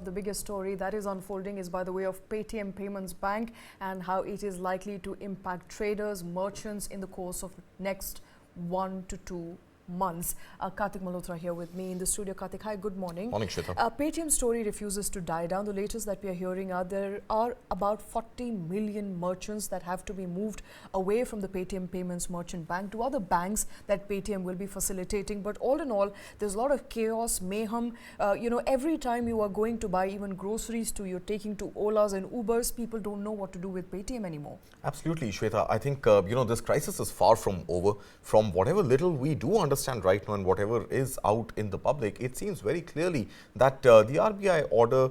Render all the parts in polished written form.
the biggest story that is unfolding is by the way of Paytm Payments Bank and how it is likely to impact traders, merchants in the course of next 1 to 2 months. Kartik Malhotra here with me in the studio. Kartik, hi, good morning. Morning, Shweta. Paytm story refuses to die down. The latest that we are hearing are there are about 40 million merchants that have to be moved away from the Paytm Payments Merchant Bank to other banks that Paytm will be facilitating. But all in all, there's a lot of chaos, mayhem. Every time you are going to buy even groceries you're taking to Olas and Ubers, people don't know what to do with Paytm anymore. Absolutely, Shweta. I think, this crisis is far from over. From whatever little we do understand right now and whatever is out in the public, it seems very clearly that the RBI order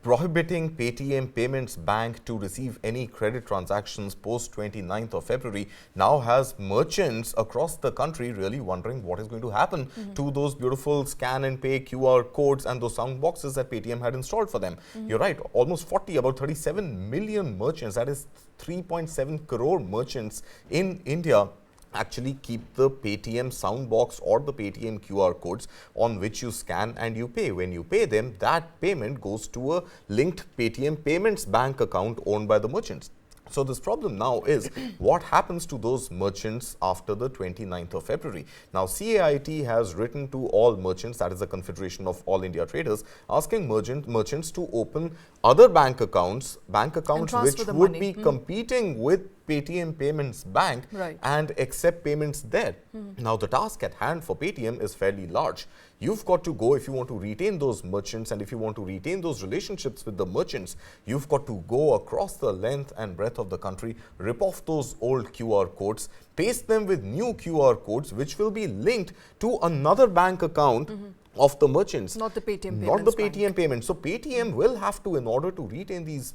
prohibiting Paytm Payments Bank to receive any credit transactions post 29th of February now has merchants across the country really wondering what is going to happen to those beautiful scan and pay QR codes and those sound boxes that Paytm had installed for them. You're right, almost 40, about 37 million merchants, that is 3.7 crore merchants in India actually keep the Paytm soundbox or the Paytm QR codes on which you scan and you pay. When you pay them, that payment goes to a linked Paytm Payments Bank account owned by the merchants. So this problem now is what happens to those merchants after the 29th of February. Now CAIT has written to all merchants, that is the Confederation of All India Traders, asking merchants to open other bank accounts which would be competing with Paytm Payments Bank and accept payments there. Now the task at hand for Paytm is fairly large. You've got to go, if you want to retain those merchants and if you want to retain those relationships with the merchants, you've got to go across the length and breadth of the country, rip off those old QR codes, paste them with new QR codes which will be linked to another bank account of the merchants. Not the Paytm Payments Not the Paytm Payments. So Paytm will have to, in order to retain these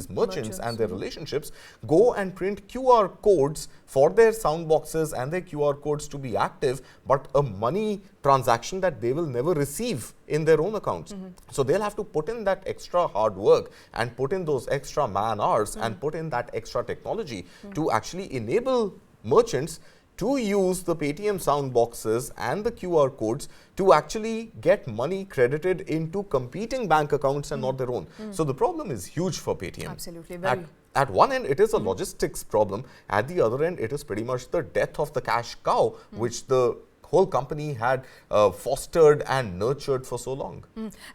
merchants and their relationships, go and print QR codes for their sound boxes and their QR codes to be active, but a money transaction that they will never receive in their own accounts. So they'll have to put in that extra hard work and put in those extra man hours and put in that extra technology to actually enable merchants to use the Paytm sound boxes and the QR codes to actually get money credited into competing bank accounts and not their own. So the problem is huge for Paytm. Absolutely. At one end, it is a logistics problem. At the other end, it is pretty much the death of the cash cow, which the whole company had fostered and nurtured for so long.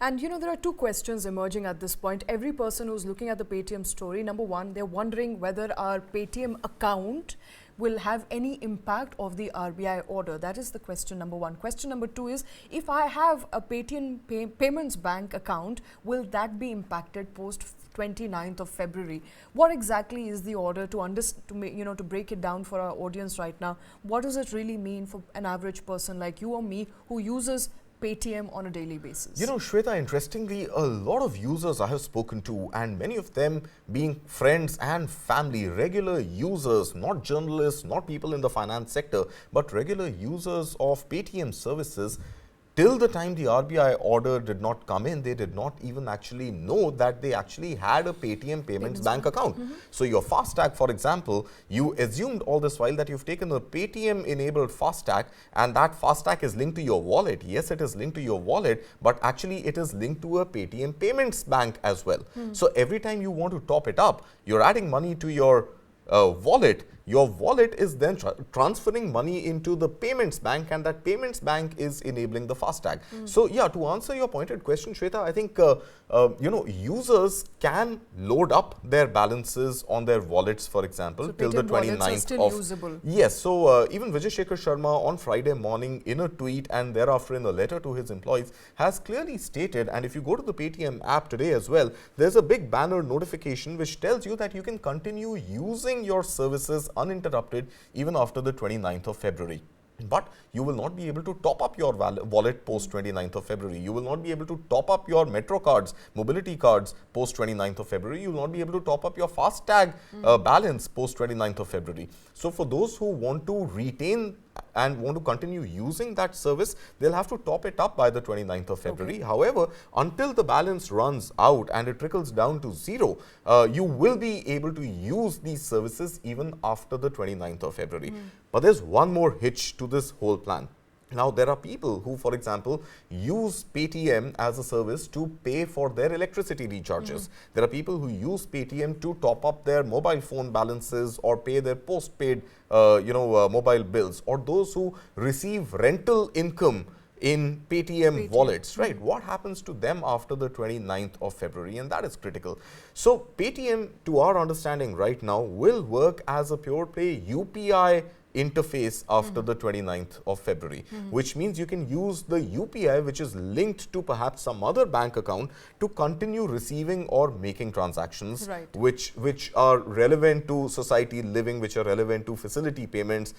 And there are two questions emerging at this point. Every person who's looking at the Paytm story, number one, they're wondering whether our Paytm account will have any impact of the RBI order. That is the question number one. Question number two is, if I have a Paytm Payments Bank account, will that be impacted post 29th of February? What exactly is the order to break it down for our audience right now? What does it really mean for an average person like you or me who uses Paytm on a daily basis? Shweta, interestingly, a lot of users I have spoken to, and many of them being friends and family, regular users, not journalists, not people in the finance sector, but regular users of Paytm services, till the time the RBI order did not come in, they did not even actually know that they actually had a Paytm Payments Bank account. So your FASTag, for example, you assumed all this while that you've taken a Paytm enabled FASTag and that FASTag is linked to your wallet. Yes, it is linked to your wallet, but actually it is linked to a Paytm Payments Bank as well. So every time you want to top it up, you're adding money to your wallet. Your wallet is then transferring money into the payments bank, and that payments bank is enabling the FASTag. So yeah, to answer your pointed question, Shweta, I think users can load up their balances on their wallets, for example, so till the 29th still usable. Yes. So even Vijay Shekhar Sharma on Friday morning in a tweet and thereafter in a letter to his employees has clearly stated, and if you go to the Paytm app today as well, there's a big banner notification which tells you that you can continue using your services uninterrupted even after the 29th of February. But you will not be able to top up your wallet post 29th of February. You will not be able to top up your Metro cards, mobility cards post 29th of February. You will not be able to top up your FASTag balance post 29th of February. So for those who want to retain and want to continue using that service, they'll have to top it up by the 29th of February. However, until the balance runs out and it trickles down to zero, you will be able to use these services even after the 29th of February. But there's one more hitch to this whole plan. Now, there are people who, for example, use Paytm as a service to pay for their electricity recharges. There are people who use Paytm to top up their mobile phone balances or pay their postpaid, mobile bills, or those who receive rental income in Paytm wallets, right? What happens to them after the 29th of February? And that is critical. So, Paytm, to our understanding right now, will work as a pure play UPI interface after the 29th of February, which means you can use the UPI which is linked to perhaps some other bank account to continue receiving or making transactions, which are relevant to society living, which are relevant to facility payments,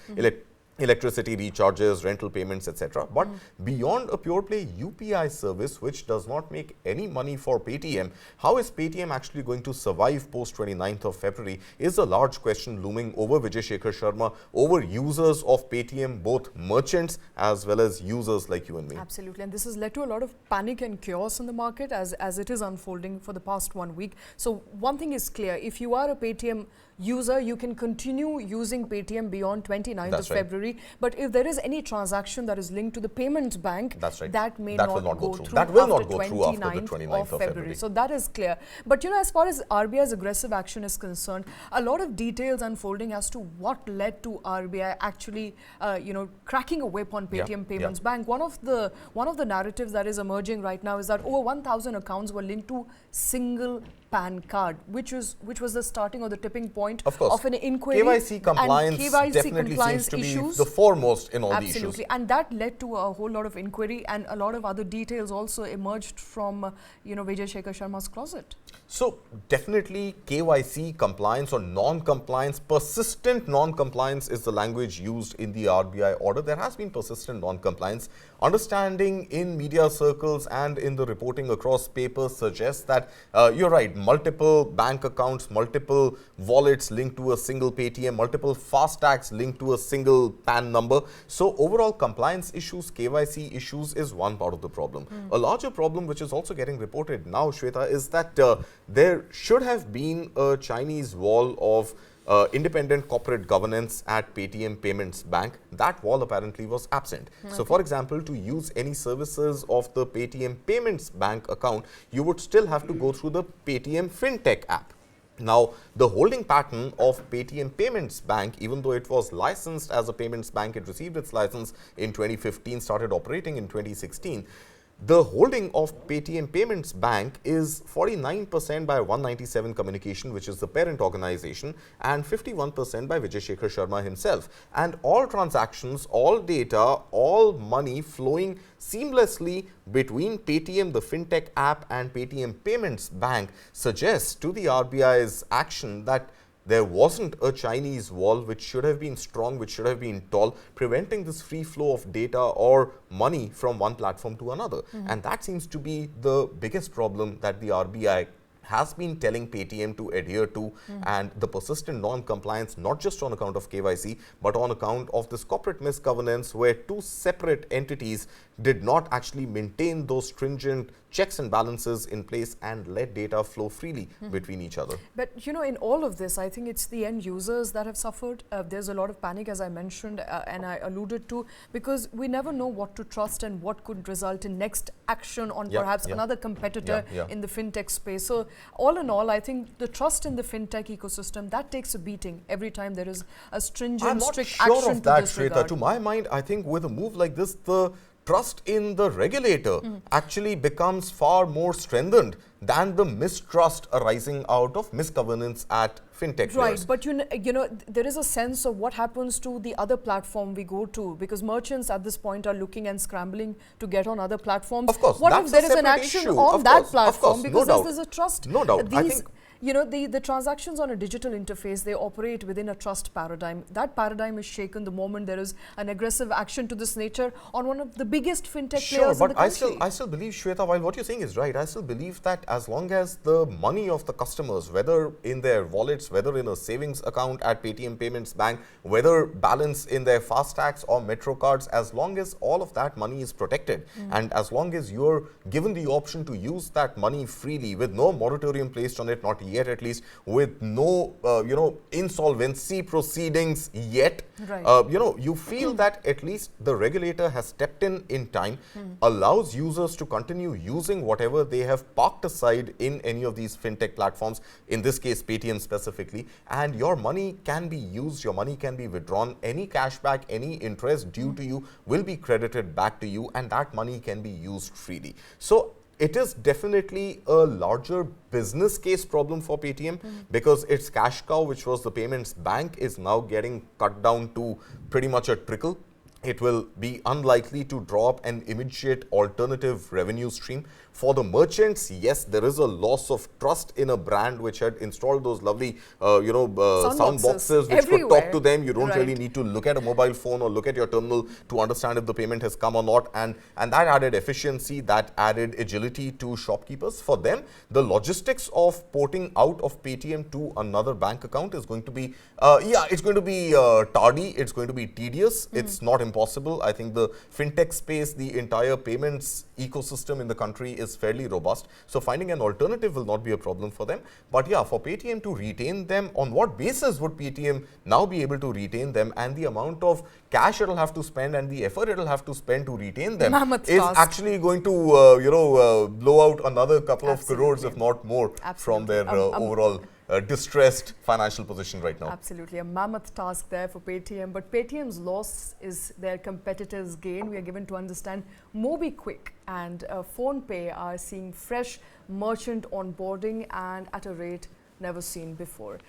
electricity recharges, rental payments, etc. But beyond a pure play UPI service which does not make any money for Paytm, how is Paytm actually going to survive post 29th of February is a large question looming over Vijay Shekhar Sharma, over users of Paytm, both merchants as well as users like you and me. Absolutely, and this has led to a lot of panic and chaos in the market as it is unfolding for the past 1 week. So one thing is clear, if you are a Paytm user, you can continue using Paytm beyond 29th of February. But if there is any transaction that is linked to the payments bank, that may not go through. That will not go through after the 29th of February. So that is clear. But as far as RBI's aggressive action is concerned, a lot of details unfolding as to what led to RBI actually, cracking a whip on Paytm Payments Bank. One of the narratives that is emerging right now is that over 1,000 accounts were linked to single PAN card, which was the starting or the tipping point of an inquiry. KYC compliance definitely seems to be the foremost in all these issues. Absolutely, and that led to a whole lot of inquiry, and a lot of other details also emerged from Vijay Shekhar Sharma's closet. So definitely KYC compliance or non-compliance, persistent non-compliance is the language used in the RBI order. There has been persistent non-compliance. Understanding in media circles and in the reporting across papers suggests that you're right, multiple bank accounts, multiple wallets linked to a single Paytm, multiple FASTags linked to a single PAN number. So overall compliance issues, KYC issues is one part of the problem. A larger problem which is also getting reported now, Shweta, is that there should have been a Chinese wall of independent corporate governance at Paytm Payments Bank. That wall apparently was absent. So, for example, to use any services of the Paytm Payments Bank account, you would still have to go through the Paytm FinTech app. Now, the holding pattern of Paytm Payments Bank, even though it was licensed as a payments bank, it received its license in 2015, started operating in 2016. The holding of Paytm Payments Bank is 49% by 197 Communication, which is the parent organization, and 51% by Vijay Shekhar Sharma himself. And all transactions, all data, all money flowing seamlessly between Paytm, the FinTech app, and Paytm Payments Bank suggests to the RBI's action that there wasn't a Chinese wall which should have been strong, which should have been tall, preventing this free flow of data or money from one platform to another. And that seems to be the biggest problem that the RBI has been telling Paytm to adhere to, and the persistent non-compliance, not just on account of KYC, but on account of this corporate misgovernance where two separate entities did not actually maintain those stringent checks and balances in place and let data flow freely between each other. But in all of this, I think it's the end users that have suffered. There's a lot of panic, as I mentioned and I alluded to, because we never know what to trust and what could result in next action on perhaps another competitor in the fintech space. So all in all, I think the trust in the fintech ecosystem, that takes a beating every time there is a stringent, strict action to this regard. To my mind, I think with a move like this, the trust in the regulator actually becomes far more strengthened than the mistrust arising out of misgovernance at fintech players. Right, but there is a sense of what happens to the other platform we go to, because merchants at this point are looking and scrambling to get on other platforms. Of course, what if there is an action on that platform? Because there's a trust. No doubt. I think the transactions on a digital interface, they operate within a trust paradigm. That paradigm is shaken the moment there is an aggressive action to this nature on one of the biggest fintech players in the country. Sure, but I still believe, Shweta, while what you're saying is right, I still believe that as long as the money of the customers, whether in their wallets, whether in a savings account at Paytm Payments Bank, whether balance in their FASTags or Metro cards, as long as all of that money is protected and as long as you're given the option to use that money freely with no moratorium placed on it, not yet at least, with no, insolvency proceedings yet. Right. You feel that at least the regulator has stepped in time, allows users to continue using whatever they have parked aside in any of these fintech platforms, in this case Paytm specifically, and your money can be used, your money can be withdrawn, any cashback, any interest due to you will be credited back to you, and that money can be used freely. So it is definitely a larger business case problem for Paytm, because its cash cow, which was the payments bank, is now getting cut down to pretty much a trickle. It will be unlikely to draw up an immediate alternative revenue stream. For the merchants, yes, there is a loss of trust in a brand which had installed those lovely, sound boxes which could talk to them. You don't really need to look at a mobile phone or look at your terminal to understand if the payment has come or not. And that added efficiency, that added agility to shopkeepers. For them, the logistics of porting out of Paytm to another bank account is going to be, it's going to be tardy, it's going to be tedious. It's not impossible. I think the fintech space, the entire payments ecosystem in the country is fairly robust. So finding an alternative will not be a problem for them. But yeah, for Paytm to retain them, on what basis would Paytm now be able to retain them, and the amount of cash it'll have to spend and the effort it'll have to spend to retain them is actually going to blow out another couple of crores, if not more, from their overall distressed financial position right now. Absolutely, a mammoth task there for Paytm, but Paytm's loss is their competitors' gain. We are given to understand MobiKwik and PhonePe are seeing fresh merchant onboarding and at a rate never seen before.